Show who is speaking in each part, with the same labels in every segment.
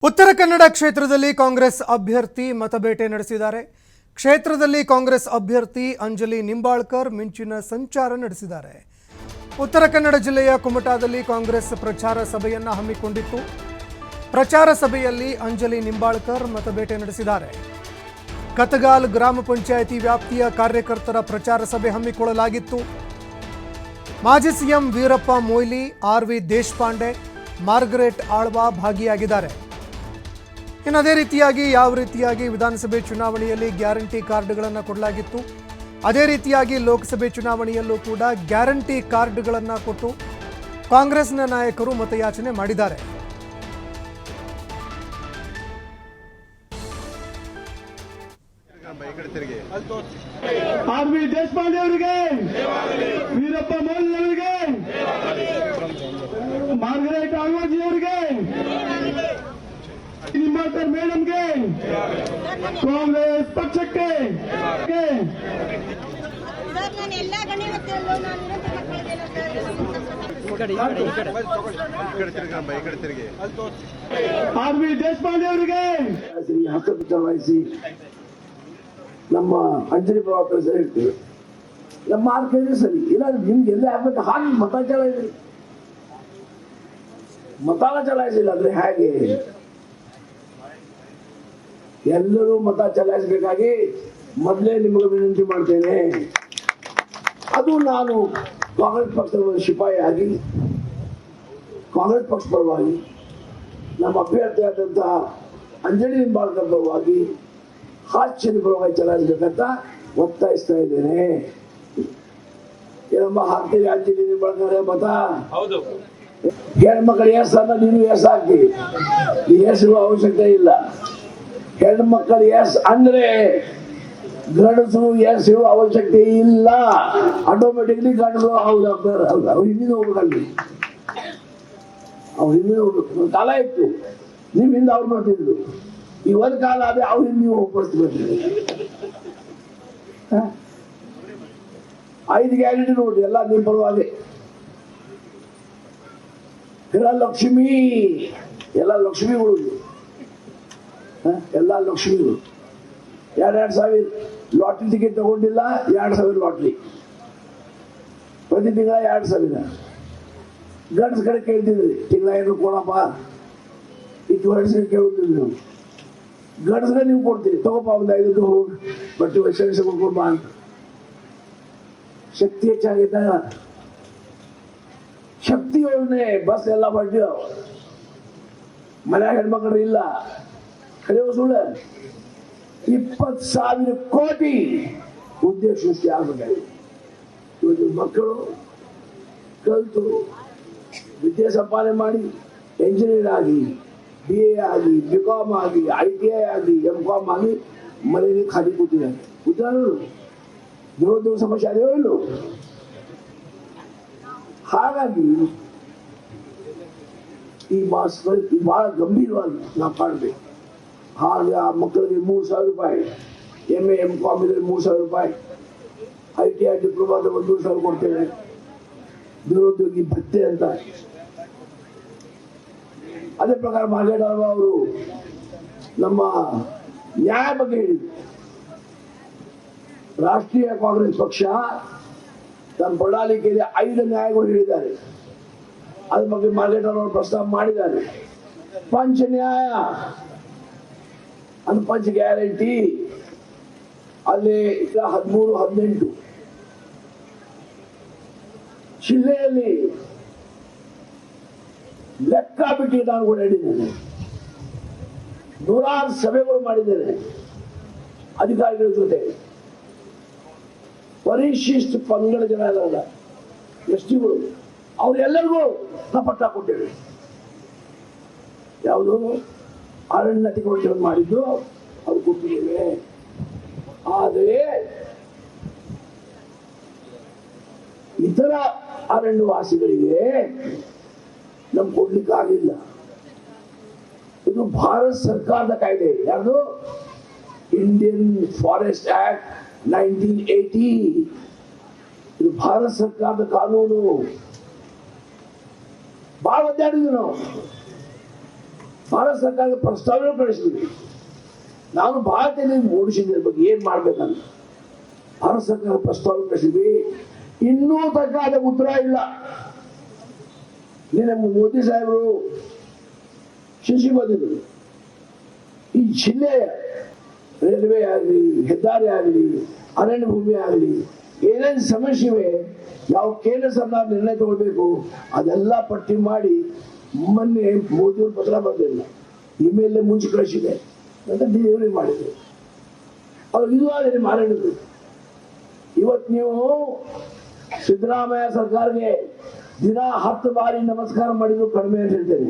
Speaker 1: ಉತ್ತರ ಕನ್ನಡ ಕ್ಷೇತ್ರದಲ್ಲಿ ಕಾಂಗ್ರೆಸ್ ಅಭ್ಯರ್ಥಿ ಮತಬೇಟೆ ನಡೆಸಿದ್ದಾರೆ. ಕ್ಷೇತ್ರದಲ್ಲಿ ಕಾಂಗ್ರೆಸ್ ಅಭ್ಯರ್ಥಿ ಅಂಜಲಿ ನಿಂಬಾಳ್ಕರ್ ಮಿಂಚಿನ ಸಂಚಾರ ನಡೆಸಿದ್ದಾರೆ. ಉತ್ತರ ಕನ್ನಡ ಜಿಲ್ಲೆಯ ಕುಮಟಾದಲ್ಲಿ ಕಾಂಗ್ರೆಸ್ ಪ್ರಚಾರ ಸಭೆಯನ್ನು ಹಮ್ಮಿಕೊಂಡಿತ್ತು. ಪ್ರಚಾರ ಸಭೆಯಲ್ಲಿ ಅಂಜಲಿ ನಿಂಬಾಳ್ಕರ್ ಮತಬೇಟೆ ನಡೆಸಿದ್ದಾರೆ. ಕತಗಾಲ್ ಗ್ರಾಮ ಪಂಚಾಯಿತಿ ವ್ಯಾಪ್ತಿಯ ಕಾರ್ಯಕರ್ತರ ಪ್ರಚಾರ ಸಭೆ ಹಮ್ಮಿಕೊಳ್ಳಲಾಗಿತ್ತು. ಮಾಜಿ ಸಿಎಂ ವೀರಪ್ಪ ಮೊಯ್ಲಿ, ಆರ್.ವಿ. ದೇಶಪಾಂಡೆ, ಮಾರ್ಗರೆಟ್ ಆಳ್ವಾ ಭಾಗಿಯಾಗಿದ್ದಾರೆ. ಇನ್ನು ಅದೇ ರೀತಿಯಾಗಿ ಯಾವ ರೀತಿಯಾಗಿ ವಿಧಾನಸಭೆ ಚುನಾವಣೆಯಲ್ಲಿ ಗ್ಯಾರಂಟಿ ಕಾರ್ಡ್ಗಳನ್ನು ಕೊಡಲಾಗಿತ್ತು, ಅದೇ ರೀತಿಯಾಗಿ ಲೋಕಸಭೆ ಚುನಾವಣೆಯಲ್ಲೂ ಕೂಡ ಗ್ಯಾರಂಟಿ ಕಾರ್ಡ್ಗಳನ್ನು ಕೊಟ್ಟು ಕಾಂಗ್ರೆಸ್ನ ನಾಯಕರು ಮತಯಾಚನೆ ಮಾಡಿದ್ದಾರೆ.
Speaker 2: ಆರ್.ವಿ. ದೇಶಪಾಂಡೆ ಅವರಿಗೆ, ವೀರಪ್ಪ ಮೊಯ್ಲಿ ಅವರಿಗೆ, ಮಾರ್ಗರೆಟ್ ಆಳ್ವಾಜಿ ಅವರಿಗೆ, ನಿಂಬಾಳ್ಕರ್ ಮೇಡಮ್ಗೆ, ಕಾಂಗ್ರೆಸ್ ಪಕ್ಷಕ್ಕೆ ಆರ್.ವಿ. ದೇಶಪಾಂಡೆ ಅವರಿಗೆ
Speaker 3: ಹಸ್ತ ಚಲಾಯಿಸಿ ನಮ್ಮ ಅಂಜಲಿ ಪ್ರಭಾಕರ್ ಸರಿ ಇರ್ತೀವಿ. ನಮ್ಮ ಮಾರ್ಕ್ ಸರಿ ಇಲ್ಲ, ನಿಮ್ಗೆ ಎಲ್ಲ ಆಗ್ಬೇಕು ಹಾಗೆ ಮತ ಚಲಾಯಿಸಿ. ಮತನ ಚಲಾಯಿಸಿಲ್ಲ ಅಂದ್ರೆ ಹೇಗೆ? ಎಲ್ಲರೂ ಮತ ಚಲಾಯಿಸಬೇಕಾಗಿ ಮೊದಲೇ ನಿಮಗೆ ವಿನಂತಿ ಮಾಡ್ತೇನೆ. ಅದು ನಾನು ಕಾಂಗ್ರೆಸ್ ಪಕ್ಷದ ಶಿಪಾಯಿ ಆಗಿ ಕಾಂಗ್ರೆಸ್ ಪಕ್ಷ ಪರವಾಗಿ ನಮ್ಮ ಅಭ್ಯರ್ಥಿ ಆದಂತಹ ಅಂಜಲಿ ನಿಂಬಾಳ್ಕರ್ ಪರವಾಗಿ ಹಾಸ್ಯದ ಪರವಾಗಿ ಚಲಾಯಿಸಬೇಕಂತ ಒತ್ತಾಯಿಸ್ತಾ ಇದ್ದೇನೆ. ಏನಮ್ಮ ಹಾಕ್ತೀರಿ ಅಂಜಲಿ ನಿಂಬಾಳ್ಕರ್ ಮತ? ಹೆಣ್ಮಕ್ಳು ಎಸ್ ಅನ್ನ ನೀನು ಎಸ್ ಹಾಕ್ತೀವಿ, ಎಸ್ ಇರುವ ಅವಶ್ಯಕತೆ ಇಲ್ಲ. ಹೆಣ್ಮಕ್ಕಳು ಎಸ್ ಅಂದ್ರೆ ಗಂಡಸರು ಎಸ್ ಇರುವ ಅವಶ್ಯಕತೆ ಇಲ್ಲ. ಆಟೋಮೆಟಿಕ್ಲಿ ಗಂಡಸರು ಹೌದಾಗ್ತಾರೆ. ಅವ್ರು ಹಿಂದಿನ ಹೋಗ್ಬೇಕಲ್ಲಿ, ಅವ್ರು ಹಿಂದಿನ ಹೋಗ್ಬೇಕು. ಕಾಲ ಇತ್ತು ನಿಮ್ ಹಿಂದೆ ಅವ್ರು ಬರ್ತಿದ್ರು, ಈ ಒಂದು ಕಾಲ ಆದ್ರೆ ಅವ್ರು ಹಿಂದೆ ನೀವು ಹೋಗ್ಬರ್ತೀವಿ. 5 ಗ್ಯಾರಂಟಿ ನೋಡಿ ಎಲ್ಲ ನಿಮ್ಮ ಪರವಾಗಿ. ಗೃಹಲಕ್ಷ್ಮಿ ಎಲ್ಲ ಲಕ್ಷ್ಮಿಗಳು, ಎಲ್ಲ ಲಕ್ಷ್ಮಿಗಳು. 2,000 ಲಾಟ್ರಿ ಟಿಕೆಟ್ ತಗೊಂಡಿಲ್ಲ, 2,000 ಲಾಟ್ರಿ ಪ್ರತಿ ತಿಂಗಳ 2,000. ಗಂಡಸ ಕಡೆ ಕೇಳ್ತಿದ್ರಿ ತಿಂಗಳ ಏನು ಕೊಡಪ್ಪ, ಈ ವರ್ಷ ಕೇಳುತ್ತಿದ್ರಿ ನೀವು. ಗಂಡಸ್ಗೆ ನೀವು ಕೊಡ್ತೀರಿ, ತಗೋಪ್ಪ ಒಂದು 5 ಹೋಗಿ ಬಟ್ಟೆ ವರ್ಷ ಕೊಡ್ಕೊಡ್ಬಾ ಅಂತ. ಶಕ್ತಿ ಹೆಚ್ಚಾಗಿದ್ದಾಗ ಶಕ್ತಿಯವ್ರನ್ನೇ ಬಸ್ ಎಲ್ಲ ಬಡ್ಡಿ ಮನ್ಯಾಗ ಹೆಣ್ಮಕ್ಳು ಇಲ್ಲ. ಕರೆಯೋ ಸುಳ್ಳು 20,000 ಕೋಟಿ ಉದ್ಯೋಗ ಸೃಷ್ಟಿ ಆಗಬೇಕಾಗಿದೆ. ಇವತ್ತು ಮಕ್ಕಳು ಕಲಿತು ವಿದ್ಯೆ ಸಂಪಾದನೆ ಮಾಡಿ ಎಂಜಿನಿಯರ್ ಆಗಿ, BA ಆಗಿ, BCom ಆಗಿ, ITI ಆಗಿ, MCom ಆಗಿ ಮನೆಯಲ್ಲಿ ಖಾಲಿ ಕೂತಿದ್ದಾರೆ. ನಿರುದ್ಯೋಗ ಸಮಸ್ಯೆ ಅದೇವೋ ಇಲ್ಲೋ. ಹಾಗಾಗಿ ಈ ಮಾಸದಲ್ಲಿ ಬಹಳ ಗಂಭೀರವಾಗಿ ನಾವು ಕಾಣಬೇಕು. ಹಾಗೆ ಆ ಮಕ್ಕಳಿಗೆ 3,000 ರೂಪಾಯಿ, MA MCom ಇದ್ರೆ 3,000 ರೂಪಾಯಿ, ITI ಡಿಪ್ಲೊಮಾದ 1,000 ಕೊಡ್ತೇವೆ. ನಿರುದ್ಯೋಗಿ ಭತ್ಯೆ ಅಂತ. ಅದೇ ಪ್ರಕಾರ ಮಾರ್ಗರೆಟ್ ಆಳ್ವಾ ಅವರು ನಮ್ಮ ನ್ಯಾಯ ಬಗ್ಗೆ ಹೇಳಿದ್ರು. ರಾಷ್ಟ್ರೀಯ ಕಾಂಗ್ರೆಸ್ ಪಕ್ಷ ತನ್ನ ಪ್ರಣಾಳಿಕೆಯಲ್ಲಿ 5 ನ್ಯಾಯಗಳು ಹೇಳಿದ್ದಾರೆ. ಅದ್ರ ಬಗ್ಗೆ ಮಾರ್ಗರೆಟ್ ಆಳ್ವಾ ಪ್ರಸ್ತಾವ ಮಾಡಿದ್ದಾರೆ. ಪಂಚ ನ್ಯಾಯ, ಅದು ಪಂಚ ಗ್ಯಾರಂಟಿ. ಅಲ್ಲಿ 13, 18 ಜಿಲ್ಲೆಯಲ್ಲಿ ಲೆಕ್ಕ ಬಿಟ್ಟು ನಾನು ಓಡಾಡಿದ್ದೇನೆ. 106 ಸಭೆಗಳು ಮಾಡಿದ್ದೇನೆ ಅಧಿಕಾರಿಗಳ ಜೊತೆ. ಪರಿಶಿಷ್ಟ ಪಂಗಡ ಜನ ಎಲ್ಲ ಎಸ್ಟಿಗಳು ಅವರೆಲ್ಲರಿಗೂ ನಾವು ಪಟ್ಟ ಕೊಟ್ಟೇವೆ. ಯಾವುದು ಅರಣ್ಯ ಅತಿಕ್ರಮಣ ಮಾಡಿದ್ದು ಅವ್ರು ಕೊಟ್ಟಿದ್ದೇವೆ. ಆದರೆ ಇತರ ಅರಣ್ಯವಾಸಿಗಳಿಗೆ ನಮ್ಗೆ ಕೊಡ್ಲಿಕ್ಕೆ ಆಗಿಲ್ಲ. ಇದು ಭಾರತ ಸರ್ಕಾರದ ಕಾಯ್ದೆ. ಯಾವುದು? Indian forest act 1980. ಇದು ಭಾರತ ಸರ್ಕಾರದ ಕಾನೂನು. ಬಹಳ ಒದ್ದಾಡಿದ್ವಿ ನಾವು. ಭಾರತ ಸರ್ಕಾರದ ಪ್ರಸ್ತಾವನೆ ಕಳಿಸಿದ್ವಿ. ನಾನು ಭಾರತದಲ್ಲಿ ಮೂಡಿಸಿದ ಬಗ್ಗೆ ಏನ್ ಮಾಡ್ಬೇಕಂತ ಭಾರತ ಸರ್ಕಾರ ಪ್ರಸ್ತಾವನೆ ಕಳಿಸಿದ್ವಿ. ಇನ್ನೂ ತನಕ ಅದಕ್ಕೆ ಉತ್ತರ ಇಲ್ಲ. ನಿನ್ನೆ ಮೋದಿ ಸಾಹೇಬರು ಶಿಶಿ ಬಂದಿದ್ರು. ಈ ಜಿಲ್ಲೆಯ ರೈಲ್ವೆ ಆಗಲಿ, ಹೆದ್ದಾರಿ ಆಗಲಿ, ಅರಣ್ಯ ಭೂಮಿ ಆಗಲಿ, ಏನೇನು ಸಮಸ್ಯೆ ಇವೆ, ಯಾವ ಕೇಂದ್ರ ಸರ್ಕಾರ ನಿರ್ಣಯ ತಗೊಳ್ಬೇಕು ಅದೆಲ್ಲ ಪಟ್ಟಿ ಮಾಡಿ ಮೊನ್ನೆ ಮೋದಿಯವರು ಪತ್ರ ಬಂದಿಲ್ಲ, ಇಮೇಲ್ ಮುಂಚೆ ಕಳಿಸಿದೆ ಅಂತ ಡೆಲಿವರಿ ಮಾಡಿದ್ರು. ಅವ್ರು ಇದು ಆದರೆ ಮಾರಾಡಿದ್ರು. ಇವತ್ತು ನೀವು ಸಿದ್ದರಾಮಯ್ಯ ಸರ್ಕಾರಕ್ಕೆ ದಿನ 10 ಬಾರಿ ನಮಸ್ಕಾರ ಮಾಡಿದ್ರು ಕಡಿಮೆ ಅಂತ ಹೇಳ್ತೇನೆ.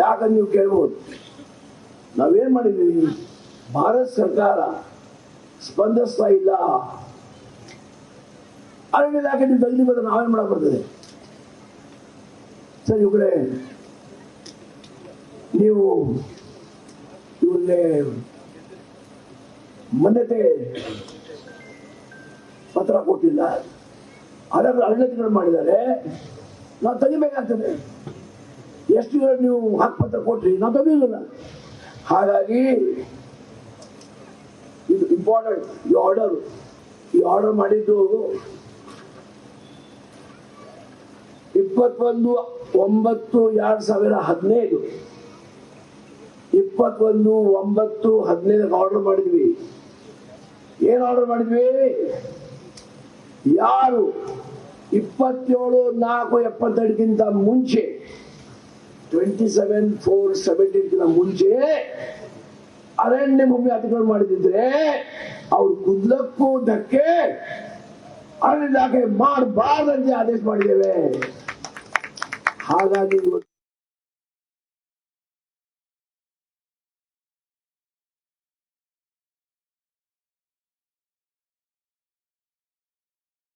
Speaker 3: ಯಾಕಂದ್ರೆ ನೀವು ಕೇಳ್ಬೋದು, ನಾವೇನ್ ಮಾಡಿದ್ದೀವಿ, ಭಾರತ ಸರ್ಕಾರ ಸ್ಪಂದಿಸ್ತಾ ಇಲ್ಲ, ಅರಣ್ಯ ಇಲಾಖೆ ನೀವು ತೆಗೆದು ಬಂದ್ರೆ ನಾವೇನ್ ಮಾಡಕ್ ಬರ್ತದೆ ಸರ್? ಇವುಗಳೇ ನೀವು ಇವ್ರಿಗೆ ಮಾನ್ಯತೆ ಪತ್ರ ಕೊಟ್ಟಿಲ್ಲ, ಅರಣ್ಯಗಳು ಮಾಡಿದ್ದಾರೆ, ನಾವು ತೆಗಿಬೇಕಾಗ್ತದೆ. ಎಷ್ಟು ನೀವು ಹಕ್ಕುಪತ್ರ ಕೊಟ್ರಿ, ನಾವು ತೆಗೆಯುವುದಿಲ್ಲ. ಹಾಗಾಗಿ ಇದು ಇಂಪಾರ್ಟೆಂಟ್. ಈ ಆರ್ಡರ್ ಮಾಡಿದ್ದು 21/9/2015 21/9/15 ಆರ್ಡರ್ ಮಾಡಿದ್ವಿ. ಏನ್ ಆರ್ಡರ್ ಮಾಡಿದ್ವಿ? ಯಾರು 27/4/72ಗಿಂತ ಮುಂಚೆ 27/4/17 ಮುಂಚೆ ಅರಣ್ಯ ಭೂಮಿ ಅತಿಕ್ರಮಣ ಮಾಡಿದ್ರೆ ಅವ್ರು ಕುದ್ಲಕ್ಕೂ ಧಕ್ಕೆ ಅರಣ್ಯ ಇಲಾಖೆ ಮಾಡಬಾರ್ದಂತೆ ಆದೇಶ ಮಾಡಿದ್ದೇವೆ. ಹಾಗಾಗಿ